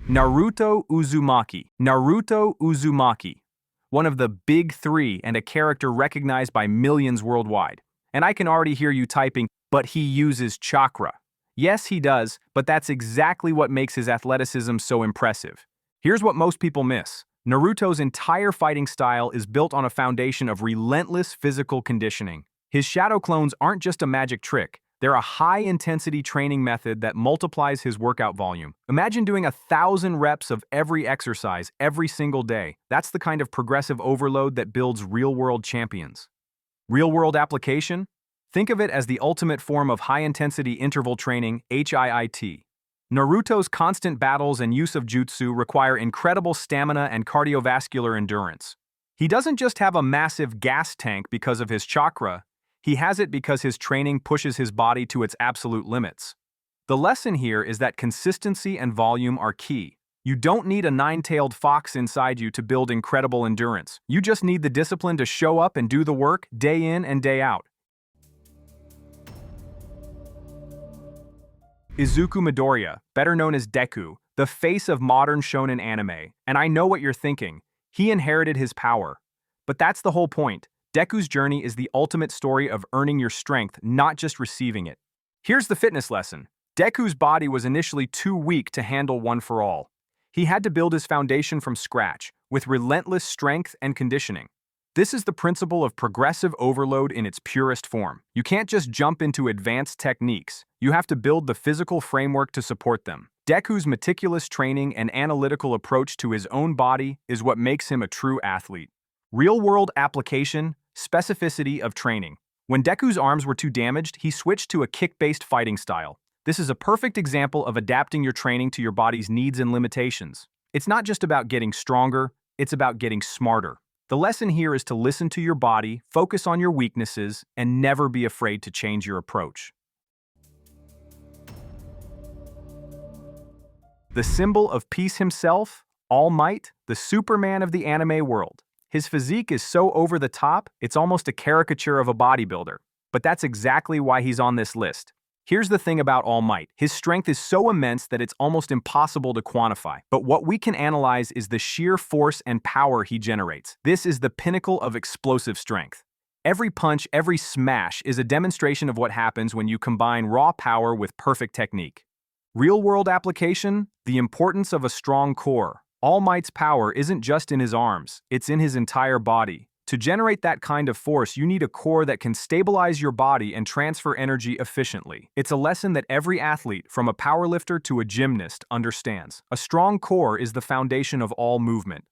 Naruto Uzumaki. Naruto Uzumaki. One of the big three and a character recognized by millions worldwide. And I can already hear you typing, but he uses chakra. Yes, he does, but that's exactly what makes his athleticism so impressive. Here's what most people miss. Naruto's entire fighting style is built on a foundation of relentless physical conditioning. His shadow clones aren't just a magic trick. They're a high-intensity training method that multiplies his workout volume. Imagine doing 1,000 reps of every exercise every single day. That's the kind of progressive overload that builds real-world champions. Real-world application? Think of it as the ultimate form of high-intensity interval training, HIIT. Naruto's constant battles and use of jutsu require incredible stamina and cardiovascular endurance. He doesn't just have a massive gas tank because of his chakra, he has it because his training pushes his body to its absolute limits. The lesson here is that consistency and volume are key. You don't need a nine-tailed fox inside you to build incredible endurance. You just need the discipline to show up and do the work day in and day out. Izuku Midoriya, better known as Deku, the face of modern shonen anime. And I know what you're thinking. He inherited his power. But that's the whole point. Deku's journey is the ultimate story of earning your strength, not just receiving it. Here's the fitness lesson. Deku's body was initially too weak to handle One for All. He had to build his foundation from scratch, with relentless strength and conditioning. This is the principle of progressive overload in its purest form. You can't just jump into advanced techniques. You have to build the physical framework to support them. Deku's meticulous training and analytical approach to his own body is what makes him a true athlete. Real-world application, specificity of training. When Deku's arms were too damaged, he switched to a kick-based fighting style. This is a perfect example of adapting your training to your body's needs and limitations. It's not just about getting stronger, it's about getting smarter. The lesson here is to listen to your body, focus on your weaknesses, and never be afraid to change your approach. The symbol of peace himself, All Might, the Superman of the anime world. His physique is so over the top, it's almost a caricature of a bodybuilder. But that's exactly why he's on this list. Here's the thing about All Might. His strength is so immense that it's almost impossible to quantify. But what we can analyze is the sheer force and power he generates. This is the pinnacle of explosive strength. Every punch, every smash is a demonstration of what happens when you combine raw power with perfect technique. Real-world application? The importance of a strong core. All Might's power isn't just in his arms, it's in his entire body. To generate that kind of force, you need a core that can stabilize your body and transfer energy efficiently. It's a lesson that every athlete, from a powerlifter to a gymnast, understands. A strong core is the foundation of all movement.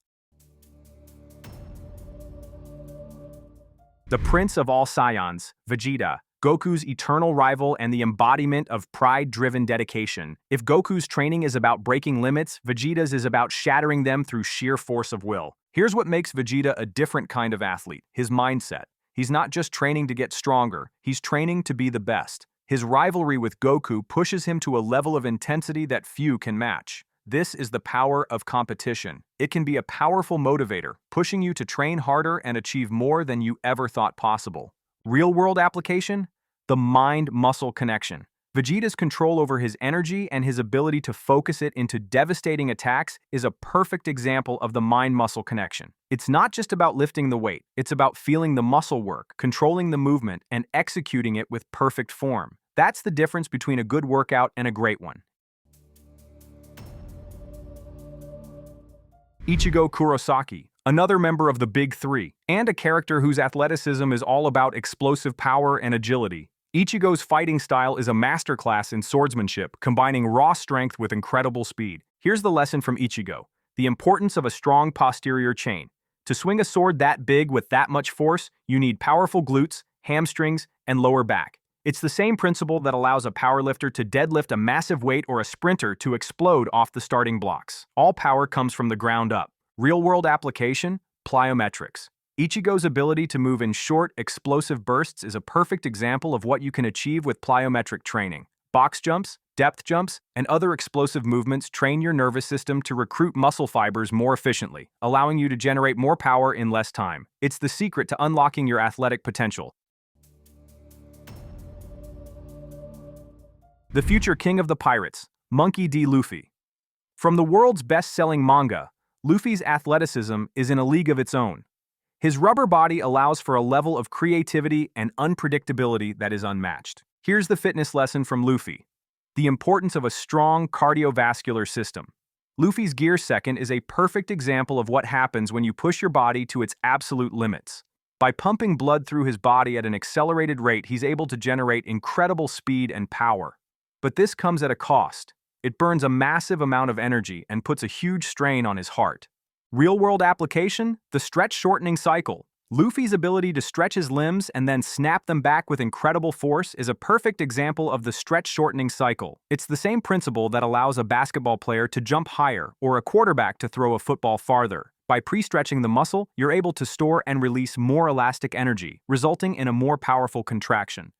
The Prince of all Saiyans, Vegeta. Goku's eternal rival and the embodiment of pride-driven dedication. If Goku's training is about breaking limits, Vegeta's is about shattering them through sheer force of will. Here's what makes Vegeta a different kind of athlete: his mindset. He's not just training to get stronger, he's training to be the best. His rivalry with Goku pushes him to a level of intensity that few can match. This is the power of competition. It can be a powerful motivator, pushing you to train harder and achieve more than you ever thought possible. Real-world application? The mind-muscle connection. Vegeta's control over his energy and his ability to focus it into devastating attacks is a perfect example of the mind-muscle connection. It's not just about lifting the weight, it's about feeling the muscle work, controlling the movement, and executing it with perfect form. That's the difference between a good workout and a great one. Ichigo Kurosaki, another member of the Big Three, and a character whose athleticism is all about explosive power and agility. Ichigo's fighting style is a masterclass in swordsmanship, combining raw strength with incredible speed. Here's the lesson from Ichigo: the importance of a strong posterior chain. To swing a sword that big with that much force, you need powerful glutes, hamstrings, and lower back. It's the same principle that allows a powerlifter to deadlift a massive weight or a sprinter to explode off the starting blocks. All power comes from the ground up. Real-world application? Plyometrics. Ichigo's ability to move in short, explosive bursts is a perfect example of what you can achieve with plyometric training. Box jumps, depth jumps, and other explosive movements train your nervous system to recruit muscle fibers more efficiently, allowing you to generate more power in less time. It's the secret to unlocking your athletic potential. The future king of the pirates, Monkey D. Luffy. From the world's best-selling manga, Luffy's athleticism is in a league of its own. His rubber body allows for a level of creativity and unpredictability that is unmatched. Here's the fitness lesson from Luffy: the importance of a strong cardiovascular system. Luffy's gear second is a perfect example of what happens when you push your body to its absolute limits. By pumping blood through his body at an accelerated rate, he's able to generate incredible speed and power. But this comes at a cost. It burns a massive amount of energy and puts a huge strain on his heart. Real-world application: the stretch-shortening cycle. Luffy's ability to stretch his limbs and then snap them back with incredible force is a perfect example of the stretch-shortening cycle. It's the same principle that allows a basketball player to jump higher or a quarterback to throw a football farther. By pre-stretching the muscle, you're able to store and release more elastic energy, resulting in a more powerful contraction.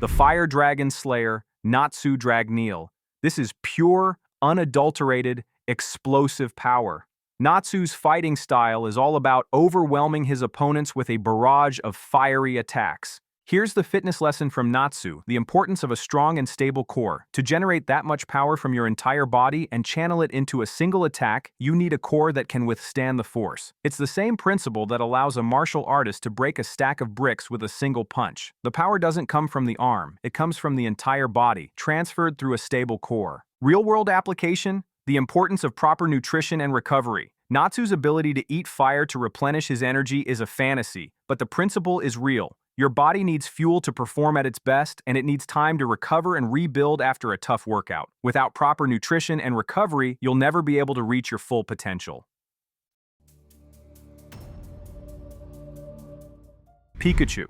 The Fire Dragon Slayer, Natsu Dragneel. This is pure, unadulterated, explosive power. Natsu's fighting style is all about overwhelming his opponents with a barrage of fiery attacks. Here's the fitness lesson from Natsu: the importance of a strong and stable core. To generate that much power from your entire body and channel it into a single attack, you need a core that can withstand the force. It's the same principle that allows a martial artist to break a stack of bricks with a single punch. The power doesn't come from the arm, it comes from the entire body, transferred through a stable core. Real-world application: the importance of proper nutrition and recovery. Natsu's ability to eat fire to replenish his energy is a fantasy, but the principle is real. Your body needs fuel to perform at its best, and it needs time to recover and rebuild after a tough workout. Without proper nutrition and recovery, you'll never be able to reach your full potential. Pikachu.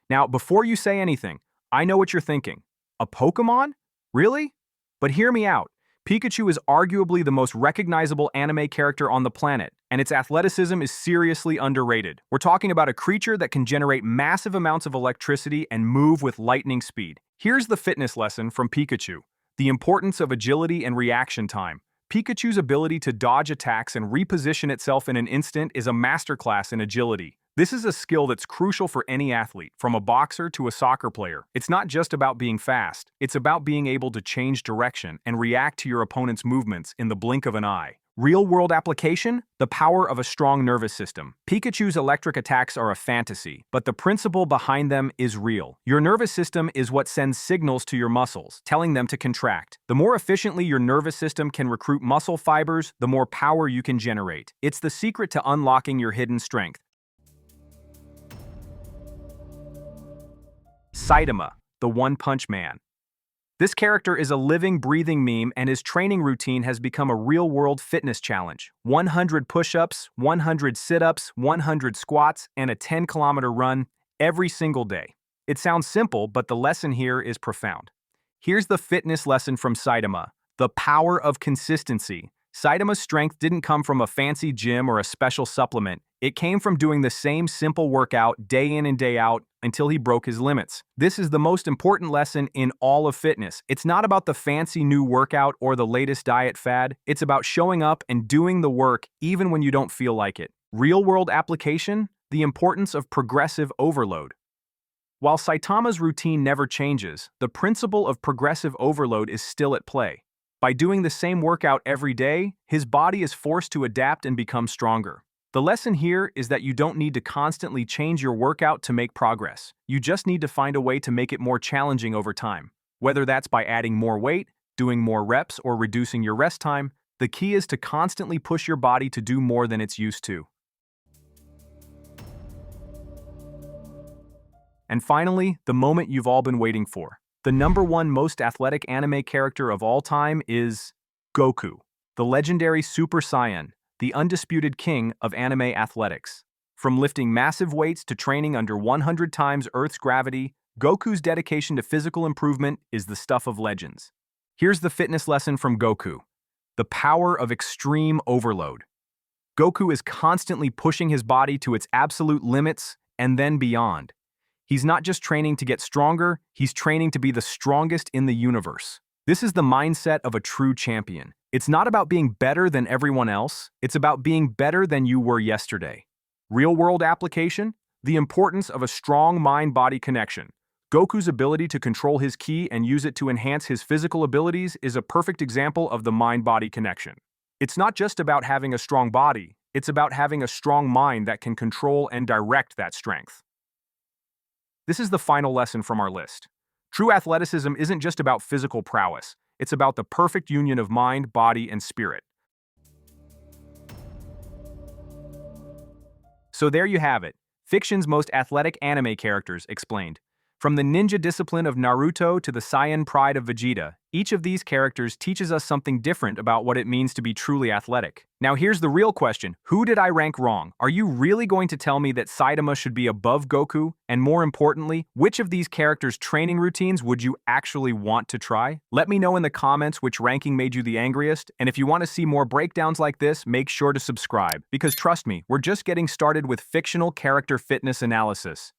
Now, before you say anything, I know what you're thinking. A Pokemon? Really? But hear me out. Pikachu is arguably the most recognizable anime character on the planet, and its athleticism is seriously underrated. We're talking about a creature that can generate massive amounts of electricity and move with lightning speed. Here's the fitness lesson from Pikachu: the importance of agility and reaction time. Pikachu's ability to dodge attacks and reposition itself in an instant is a masterclass in agility. This is a skill that's crucial for any athlete, from a boxer to a soccer player. It's not just about being fast, it's about being able to change direction and react to your opponent's movements in the blink of an eye. Real-world application: the power of a strong nervous system. Pikachu's electric attacks are a fantasy, but the principle behind them is real. Your nervous system is what sends signals to your muscles, telling them to contract. The more efficiently your nervous system can recruit muscle fibers, the more power you can generate. It's the secret to unlocking your hidden strength. Saitama, the One Punch Man. This character is a living, breathing meme, and his training routine has become a real-world fitness challenge. 100 push-ups, 100 sit-ups, 100 squats, and a 10-kilometer run every single day. It sounds simple, but the lesson here is profound. Here's the fitness lesson from Saitama: the power of consistency. Saitama's strength didn't come from a fancy gym or a special supplement. It came from doing the same simple workout day in and day out until he broke his limits. This is the most important lesson in all of fitness. It's not about the fancy new workout or the latest diet fad. It's about showing up and doing the work even when you don't feel like it. Real-world application: the importance of progressive overload. While Saitama's routine never changes, the principle of progressive overload is still at play. By doing the same workout every day, his body is forced to adapt and become stronger. The lesson here is that you don't need to constantly change your workout to make progress. You just need to find a way to make it more challenging over time. Whether that's by adding more weight, doing more reps, or reducing your rest time, the key is to constantly push your body to do more than it's used to. And finally, the moment you've all been waiting for. The #1 most athletic anime character of all time is Goku, the legendary Super Saiyan, the undisputed king of anime athletics. From lifting massive weights to training under 100 times Earth's gravity, Goku's dedication to physical improvement is the stuff of legends. Here's the fitness lesson from Goku: the power of extreme overload. Goku is constantly pushing his body to its absolute limits and then beyond. He's not just training to get stronger, he's training to be the strongest in the universe. This is the mindset of a true champion. It's not about being better than everyone else, it's about being better than you were yesterday. Real-world application: the importance of a strong mind-body connection. Goku's ability to control his ki and use it to enhance his physical abilities is a perfect example of the mind-body connection. It's not just about having a strong body, it's about having a strong mind that can control and direct that strength. This is the final lesson from our list. True athleticism isn't just about physical prowess, it's about the perfect union of mind, body, and spirit. So there you have it, fiction's most athletic anime characters explained. From the ninja discipline of Naruto to the Saiyan pride of Vegeta, each of these characters teaches us something different about what it means to be truly athletic. Now here's the real question, who did I rank wrong? Are you really going to tell me that Saitama should be above Goku? And more importantly, which of these characters' training routines would you actually want to try? Let me know in the comments which ranking made you the angriest, and if you want to see more breakdowns like this, make sure to subscribe. Because trust me, we're just getting started with fictional character fitness analysis.